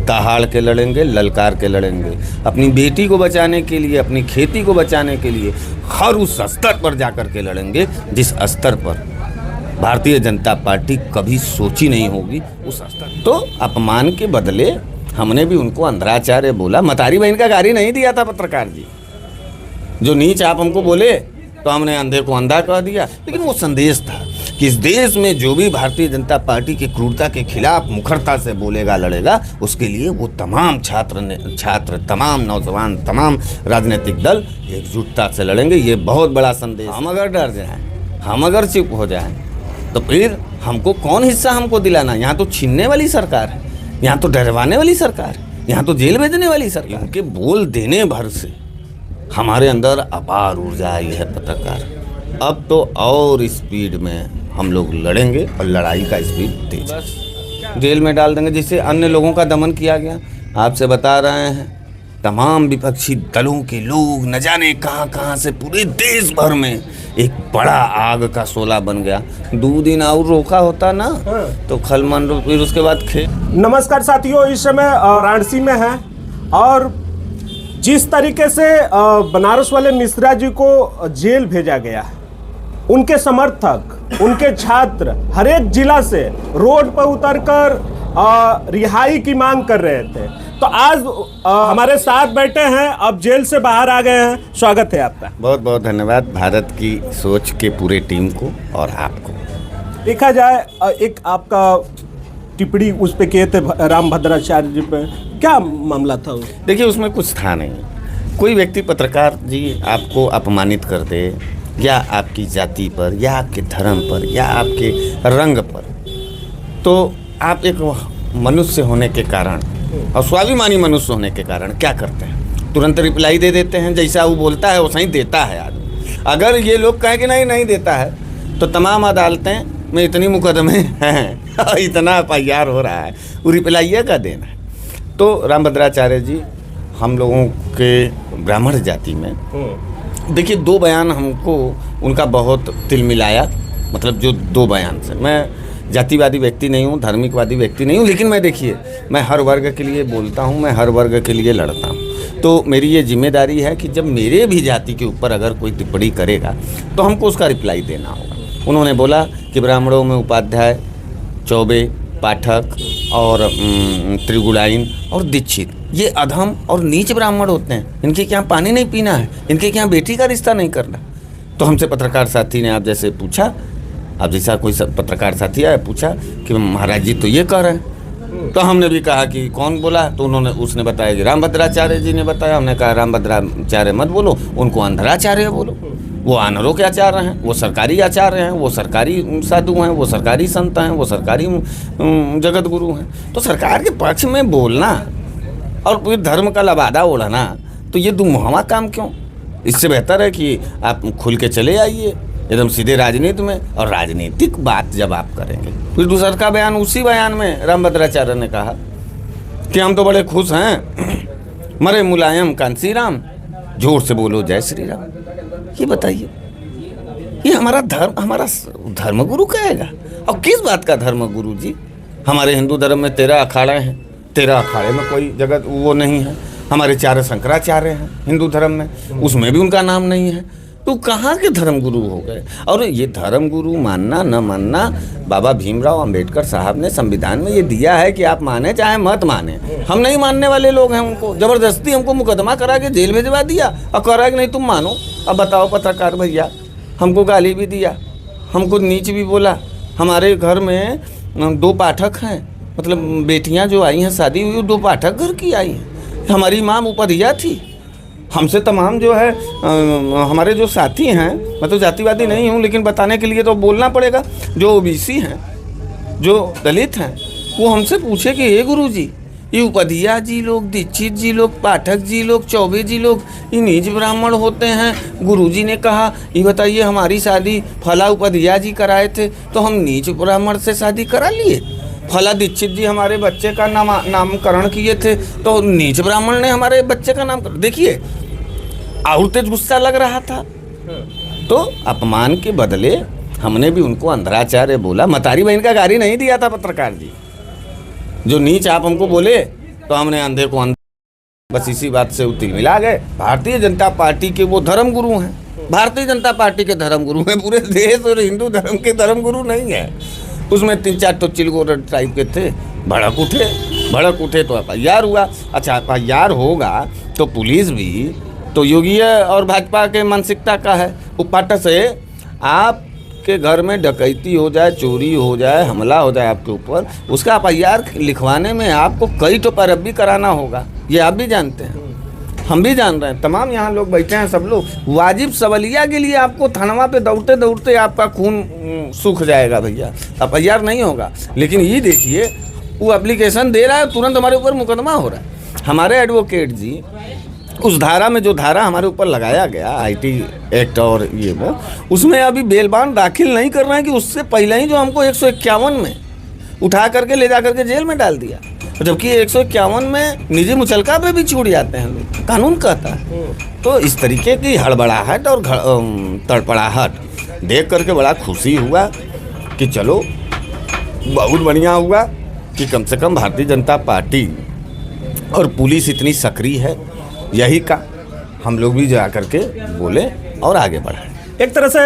दहाड़ के लड़ेंगे, ललकार के लड़ेंगे, अपनी बेटी को बचाने के लिए, अपनी खेती को बचाने के लिए हर उस स्तर पर जाकर के लड़ेंगे जिस स्तर पर भारतीय जनता पार्टी कभी सोची नहीं होगी उस स्तर। तो अपमान के बदले हमने भी उनको अंधराचार्य बोला। मतारी बहन का गाली नहीं दिया था पत्रकार जी, जो नीच आप हमको बोले तो हमने अंधे को अंधा कह दिया, लेकिन वो संदेश था कि इस देश में जो भी भारतीय जनता पार्टी की क्रूरता के खिलाफ मुखरता से बोलेगा, लड़ेगा, उसके लिए वो तमाम छात्र, तमाम नौजवान, तमाम राजनीतिक दल एकजुटता से लड़ेंगे। ये बहुत बड़ा संदेश। हम अगर डर जाएं, हम अगर चुप हो जाएं, तो फिर हमको कौन हिस्सा हमको दिलाना। यहाँ तो छीनने वाली सरकार है, यहाँ तो डरवाने वाली सरकार है, यहाँ तो जेल भेजने वाली सरकार। उनके बोल देने भर से हमारे अंदर अपार ऊर्जा आई है पत्रकार। अब तो और स्पीड में हम लोग लड़ेंगे और लड़ाई का स्पीड तेज, जेल में डाल देंगे जिससे अन्य लोगों का दमन किया गया। आपसे बता रहे हैं, तमाम विपक्षी दलों के लोग न जाने कहाँ से पूरे देश भर में एक बड़ा आग का शोला बन गया। 2 दिन और रोका होता ना तो खलमन, फिर उसके बाद नमस्कार साथियों, इस समय वाराणसी में है और जिस तरीके से बनारस वाले मिश्रा जी को जेल भेजा गया, उनके समर्थक, उनके छात्र हर एक जिला से रोड पर उतरकर रिहाई की मांग कर रहे थे। तो आज हमारे साथ बैठे हैं, अब जेल से बाहर आ गए हैं। स्वागत है आपका। बहुत बहुत धन्यवाद भारत की सोच के पूरे टीम को और आपको। देखा जाए, एक आपका टिप्पणी उस पे किए थे रामभद्राचार्य जी पे, क्या मामला था? देखिए, उसमें कुछ था नहीं। कोई व्यक्ति पत्रकार जी आपको अपमानित कर दे, या आपकी जाति पर, या आपके धर्म पर, या आपके रंग पर, तो आप एक मनुष्य होने के कारण और स्वाभिमानी मनुष्य होने के कारण क्या करते हैं? तुरंत रिप्लाई दे देते हैं। जैसा वो बोलता है वैसा ही देता है आदमी। अगर ये लोग कहें कि नहीं देता है, तो तमाम अदालतें में इतनी मुकदमे हैं, इतना FIR हो रहा है, वो रिप्लाई का देना है। तो रामभद्राचार्य जी हम लोगों के ब्राह्मण जाति में, देखिए 2 बयान हमको उनका बहुत तिल मिलाया। मतलब जो 2 बयान से, मैं जातिवादी व्यक्ति नहीं हूँ, धार्मिकवादी व्यक्ति नहीं हूँ, लेकिन मैं देखिए, मैं हर वर्ग के लिए बोलता हूँ, मैं हर वर्ग के लिए लड़ता हूँ। तो मेरी ये जिम्मेदारी है कि जब मेरे भी जाति के ऊपर अगर कोई टिप्पणी करेगा तो हमको उसका रिप्लाई देना होगा। उन्होंने बोला कि ब्राह्मणों में उपाध्याय, चौबे, पाठक और त्रिगुणाइन और दीक्षित, ये अधम और नीच ब्राह्मण होते हैं। इनके क्या पानी नहीं पीना है, इनके क्या बेटी का रिश्ता नहीं करना। तो हमसे पत्रकार साथी ने, आप जैसे पूछा, अब जैसा कोई पत्रकार साथी आया पूछा कि महाराज जी तो ये कह रहे हैं, तो हमने भी कहा कि कौन बोला? तो उसने बताया कि रामभद्राचार्य जी ने बताया। हमने कहा रामभद्राचार्य मत बोलो, उनको अंधराचार्य बोलो। वो आनरों के आचार्य हैं, वो सरकारी आचार्य हैं, वो सरकारी साधु हैं, वो सरकारी संत हैं, वो सरकारी जगत गुरु हैं। तो सरकार के पक्ष में बोलना और फिर धर्म का लबादा ओढ़ना, तो ये दुमुहावा काम क्यों? इससे बेहतर है कि आप खुल के चले आइए एकदम सीधे राजनीति में, और राजनीतिक बात जब आप करेंगे। फिर दूसरा का बयान, उसी बयान में रामभद्राचार्य ने कहा कि हम तो बड़े खुश हैं, मरे मुलायम कांसी राम, जोर से बोलो जय श्री राम। ये बताइए, ये हमारा धर्मगुरु कहेगा? और किस बात का धर्मगुरु जी? हमारे हिंदू धर्म में 13 अखाड़े हैं, 13 अखाड़े में कोई जगत वो नहीं है। हमारे 4 शंकराचार्य हैं हिंदू धर्म में, उसमें भी उनका नाम नहीं है। तो कहाँ के धर्मगुरु हो गए? और ये धर्मगुरु मानना न मानना, बाबा भीमराव अंबेडकर साहब ने संविधान में ये दिया है कि आप माने चाहे मत माने। हम नहीं मानने वाले लोग हैं, उनको जबरदस्ती हमको मुकदमा करा के जेल भेजवा दिया और कह रहा है कि नहीं तुम मानो। अब बताओ पत्रकार भैया, हमको गाली भी दिया, हमको नीच भी बोला। हमारे घर में 2 पाठक हैं, मतलब बेटियाँ जो आई हैं शादी हुई, 2 पाठक घर की आई हैं। हमारी माँ उपाध्याय थी। हमसे तमाम जो है हमारे जो साथी हैं, मैं तो जातिवादी नहीं हूँ, लेकिन बताने के लिए तो बोलना पड़ेगा, जो OBC हैं, जो दलित हैं, वो हमसे पूछे कि हे गुरु जी, ये उपाध्याय जी लोग, दीक्षित जी लोग, पाठक जी लोग, चौबे जी लोग, ये नीच ब्राह्मण होते हैं। गुरुजी ने कहा, ये बताइए हमारी शादी फला उपाध्याय जी कराए थे तो हम नीच ब्राह्मण से शादी करा लिए। फला दीक्षित जी हमारे बच्चे का नामकरण किए थे तो नीच ब्राह्मण ने हमारे बच्चे का नाम। देखिए, और तेज गुस्सा लग रहा था। तो अपमान के बदले हमने भी उनको अंधराचार्य बोला। मतारी बहन का गाली नहीं दिया था पत्रकार जी, जो नीच आप हमको बोले तो हमने अंधे को अंधे, बस इसी बात से उतिल मिला गए। भारतीय जनता पार्टी के वो धर्म गुरु हैं, भारतीय जनता पार्टी के धर्म गुरु हैं, पूरे देश और हिंदू धर्म के धर्म गुरु नहीं है। उसमें 3-4 तो चिलगोर टाइप के थे, भड़क उठे तो FIR हुआ। अच्छा, FIR होगा तो पुलिस भी तो योगी और भाजपा के मानसिकता का है। उपाटा से आपके घर में डकैती हो जाए, चोरी हो जाए, हमला हो जाए आपके ऊपर, उसका FIR लिखवाने में आपको कई तो पैरवी कराना होगा। ये आप भी जानते हैं, हम भी जान रहे हैं, तमाम यहाँ लोग बैठे हैं, सब लोग। वाजिब सवलिया के लिए आपको थानवा पे दौड़ते दौड़ते आपका खून सूख जाएगा भैया, FIR नहीं होगा। लेकिन ये देखिए, वो एप्लीकेशन दे रहा है, तुरंत हमारे ऊपर मुकदमा हो रहा है। हमारे एडवोकेट जी उस धारा में, जो धारा हमारे ऊपर लगाया गया IT एक्ट और ये वो, उसमें अभी बेलबान दाखिल नहीं कर रहे हैं कि उससे पहले ही जो हमको 151 में उठा करके ले जा करके जेल में डाल दिया, जबकि 151 में निजी मुचलका पे भी छूट जाते हैं लोग, कानून कहता है। तो इस तरीके की हड़बड़ाहट और तड़पड़ाहट देख करके बड़ा खुशी हुआ कि चलो बहुत बढ़िया हुआ कि कम से कम भारतीय जनता पार्टी और पुलिस इतनी सक्रिय है। यही का हम लोग भी जा करके बोले और आगे बढ़े। एक तरह से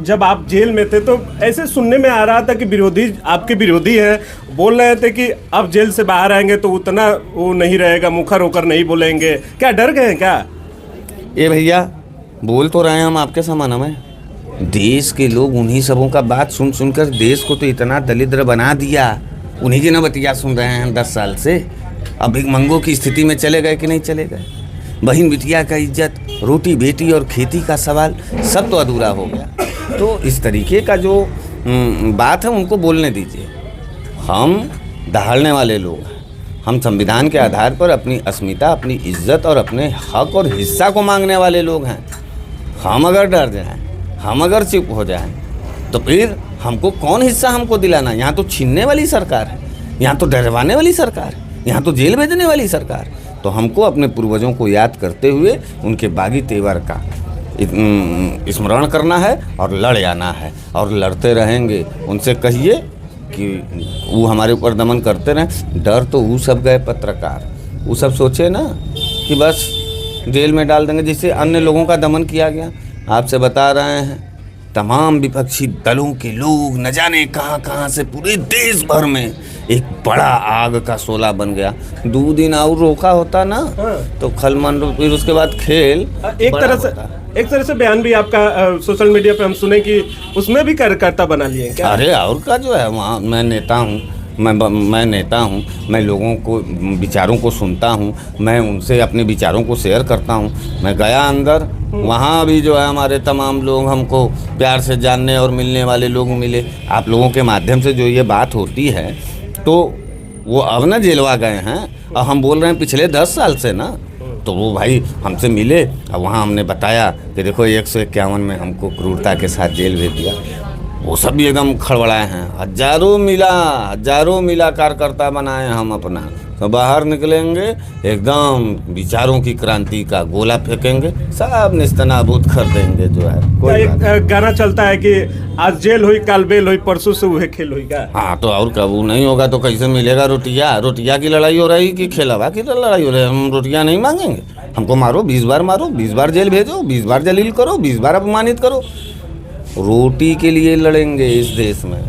जब आप जेल में थे तो ऐसे सुनने में आ रहा था कि विरोधी, आपके विरोधी हैं, बोल रहे थे कि अब जेल से बाहर आएंगे तो उतना वो नहीं रहेगा, मुखर होकर नहीं बोलेंगे। क्या डर गए हैं क्या? ये भैया बोल तो रहे हैं हम आपके समान में, देश के लोग उन्हीं सबों का बात सुन सुनकर देश को तो इतना दलिद्र बना दिया। उन्हीं की न बतिया सुन रहे हैं 10 साल से। अब भिखमंगों की स्थिति में चले गए कि नहीं चले गए? बहन बिटिया का इज्जत, रोटी बेटी और खेती का सवाल सब तो अधूरा हो गया। तो इस तरीके का जो बात है उनको बोलने दीजिए। हम दहाड़ने वाले लोग हैं, हम संविधान के आधार पर अपनी अस्मिता, अपनी इज्जत और अपने हक और हिस्सा को मांगने वाले लोग हैं। हम अगर डर जाएं, हम अगर चुप हो जाएं, तो फिर हमको कौन हिस्सा हमको दिलाना? यहाँ तो छीनने वाली सरकार है, यहाँ तो डरवाने वाली सरकार है, यहाँ तो जेल भेजने वाली सरकार। तो हमको अपने पूर्वजों को याद करते हुए उनके बागी तेवर का स्मरण करना है और लड़ आना है, और लड़ते रहेंगे। उनसे कहिए कि वो हमारे ऊपर दमन करते रहें। डर तो वो सब गए पत्रकार, वो सब सोचे ना कि बस जेल में डाल देंगे, जिससे अन्य लोगों का दमन किया गया। आपसे बता रहे हैं, तमाम विपक्षी दलों के लोग न जाने कहाँ से पूरे देश भर में एक बड़ा आग का शोला बन गया। 2 दिन और रोका होता ना तो खलमन, फिर उसके बाद खेल एक तरह से बयान भी आपका सोशल मीडिया पे हम सुने कि उसमें भी कार्यकर्ता बना लिए क्या? अरे और का जो है, वहाँ मैं नेता हूँ, मैं नेता हूँ, मैं लोगों को विचारों को सुनता हूँ, मैं उनसे अपने विचारों को शेयर करता हूँ। मैं गया अंदर, वहाँ भी जो है हमारे तमाम लोग, हमको प्यार से जानने और मिलने वाले लोग मिले। आप लोगों के माध्यम से जो ये बात होती है, तो वो अब ना जेलवा गए हैं, और हम बोल रहे हैं पिछले 10 साल से ना, तो वो भाई हमसे मिले और वहाँ हमने बताया कि देखो 151 में हमको क्रूरता के साथ जेल भेज दिया। वो सब भी एकदम खड़बड़ाए हैं। हजारों मिला कार्यकर्ता बनाए हम अपना, तो बाहर निकलेंगे एकदम विचारों की क्रांति का गोला फेंकेंगे, सब निस्तनाबूद कर देंगे। जो है कोई एक गाना चलता है कि आज जेल हुई काल बेल हुई, परसों से वह खेल हुई का। हाँ, तो और कबू नहीं होगा तो कैसे मिलेगा रोटिया की लड़ाई हो रही कि खेलवा की लड़ाई हो रही? हम रोटियां नहीं मांगेंगे, हमको मारो 20 बार मारो, 20 बार जेल भेजो, 20 बार जलील करो, 20 बार अपमानित करो। रोटी के लिए लड़ेंगे इस देश में,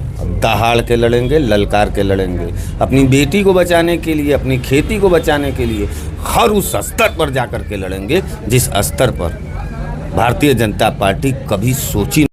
दहाड़ के लड़ेंगे, ललकार के लड़ेंगे, अपनी बेटी को बचाने के लिए, अपनी खेती को बचाने के लिए हर उस स्तर पर जाकर के लड़ेंगे जिस स्तर पर भारतीय जनता पार्टी कभी सोची,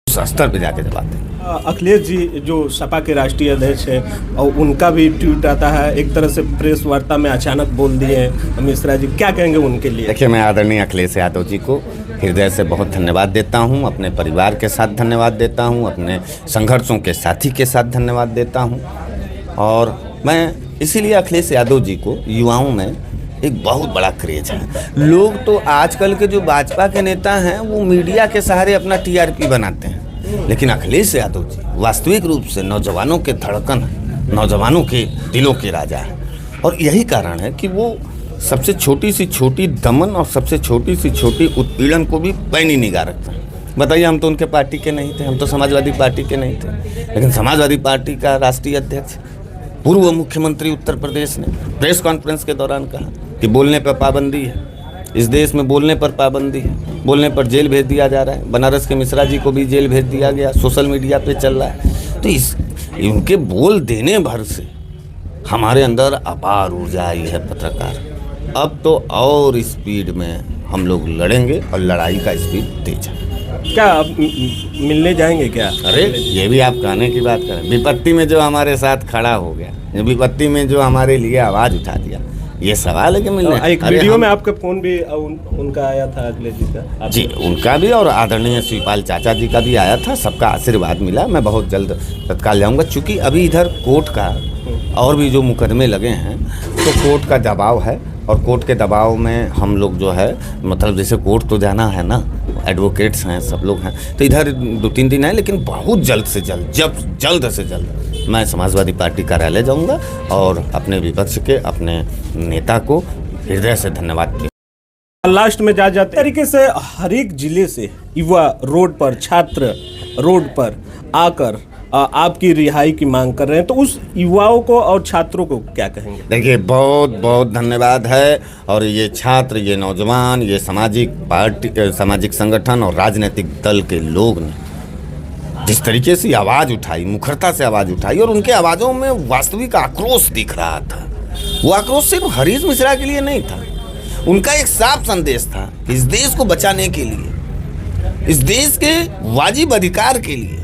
उस स्तर पर जाके जवाब देंगे। अखिलेश जी जो सपा के राष्ट्रीय अध्यक्ष है, और उनका भी ट्वीट आता है, एक तरह से प्रेस वार्ता में अचानक बोल दिए मिश्रा जी, क्या कहेंगे उनके लिए? देखिए, मैं आदरणीय अखिलेश यादव जी को हृदय से बहुत धन्यवाद देता हूं, अपने परिवार के साथ धन्यवाद देता हूं, अपने संघर्षों के साथी के साथ धन्यवाद देता हूं। और मैं इसीलिए अखिलेश यादव जी को, युवाओं में एक बहुत बड़ा क्रेज है। लोग तो आजकल के जो भाजपा के नेता हैं वो मीडिया के सहारे अपना TRP बनाते हैं, लेकिन अखिलेश यादव जी वास्तविक रूप से नौजवानों के धड़कन है, नौजवानों के दिलों के राजा है। और यही कारण है कि वो सबसे छोटी सी छोटी दमन और सबसे छोटी सी छोटी उत्पीड़न को भी पैनी निगाह रखता है। बताइए, हम तो उनके पार्टी के नहीं थे, हम तो समाजवादी पार्टी के नहीं थे, लेकिन समाजवादी पार्टी का राष्ट्रीय अध्यक्ष पूर्व मुख्यमंत्री उत्तर प्रदेश ने प्रेस कॉन्फ्रेंस के दौरान कहा कि बोलने पर पाबंदी है, इस देश में बोलने पर पाबंदी है, बोलने पर जेल भेज दिया जा रहा है। बनारस के मिश्रा जी को भी जेल भेज दिया गया, सोशल मीडिया पे चल रहा है। तो इनके बोल देने भर से हमारे अंदर अपार ऊर्जा आई है पत्रकार। अब तो और स्पीड में हम लोग लड़ेंगे और लड़ाई का स्पीड तेज है। क्या आप मिलने जाएंगे क्या? अरे ये भी आप कहने की बात करें, विपत्ति में जो हमारे साथ खड़ा हो गया, विपत्ति में जो हमारे लिए आवाज़ उठा दिया, ये सवाल है कि मिलने। एक वीडियो में आपका फोन भी उनका आया था, अखिलेश जी का। जी, उनका भी और आदरणीय शिवपाल चाचा जी का भी आया था। सबका आशीर्वाद मिला। मैं बहुत जल्द तत्काल जाऊंगा, चूँकि अभी इधर कोर्ट का और भी जो मुकदमे लगे हैं तो कोर्ट का दबाव है, और कोर्ट के दबाव में हम लोग जो है मतलब जैसे कोर्ट तो जाना है ना, एडवोकेट्स हैं, सब लोग हैं, तो इधर 2-3 दिन है, लेकिन बहुत जल्द से जल्द, जल्द से जल्द मैं समाजवादी पार्टी कार्यालय जाऊंगा और अपने विपक्ष के अपने नेता को हृदय से धन्यवाद दूँ। लास्ट में जाते तरीके से हर एक जिले से युवा रोड पर, छात्र रोड पर आकर आपकी रिहाई की मांग कर रहे हैं, तो उस युवाओं को और छात्रों को क्या कहेंगे? देखिए, बहुत बहुत धन्यवाद है। और ये छात्र, ये नौजवान, ये सामाजिक पार्टी, सामाजिक संगठन और राजनीतिक दल के लोग ने जिस तरीके से आवाज़ उठाई, मुखरता से आवाज़ उठाई, और उनके आवाज़ों में वास्तविक आक्रोश दिख रहा था। वो आक्रोश सिर्फ हरीश मिश्रा के लिए नहीं था, उनका एक साफ संदेश था कि इस देश को बचाने के लिए, इस देश के वाजिब अधिकार के लिए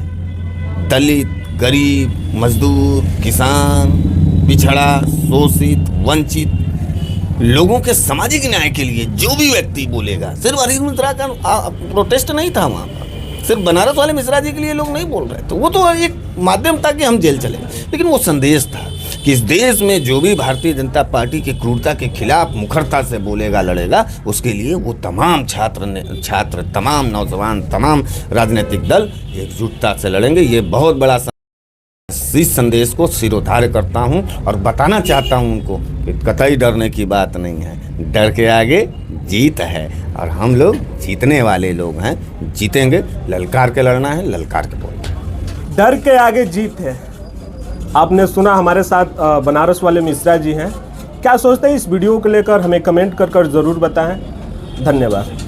दलित, गरीब, मजदूर, किसान, पिछड़ा, शोषित, वंचित लोगों के सामाजिक न्याय के लिए जो भी व्यक्ति बोलेगा, सिर्फ हरीश मिश्रा का प्रोटेस्ट नहीं था वहाँ पर, सिर्फ बनारस वाले मिश्रा जी के लिए लोग नहीं बोल रहे थे, वो तो एक माध्यम था कि हम जेल चले, लेकिन वो संदेश था कि इस देश में जो भी भारतीय जनता पार्टी की क्रूरता के खिलाफ मुखरता से बोलेगा, लड़ेगा, उसके लिए वो तमाम छात्र, तमाम नौजवान, तमाम राजनीतिक दल एकजुटता से लड़ेंगे। ये बहुत बड़ा इस संदेश को सिरोधार्य करता हूं और बताना चाहता हूं उनको कि कतई डरने की बात नहीं है, डर के आगे जीत है, और हम लोग जीतने वाले लोग हैं, जीतेंगे। ललकार के लड़ना है, ललकार के बोलना है। डर के आगे जीत है। आपने सुना, हमारे साथ बनारस वाले मिश्रा जी हैं। क्या सोचते हैं इस वीडियो को लेकर, हमें कमेंट कर ज़रूर बताएं। धन्यवाद।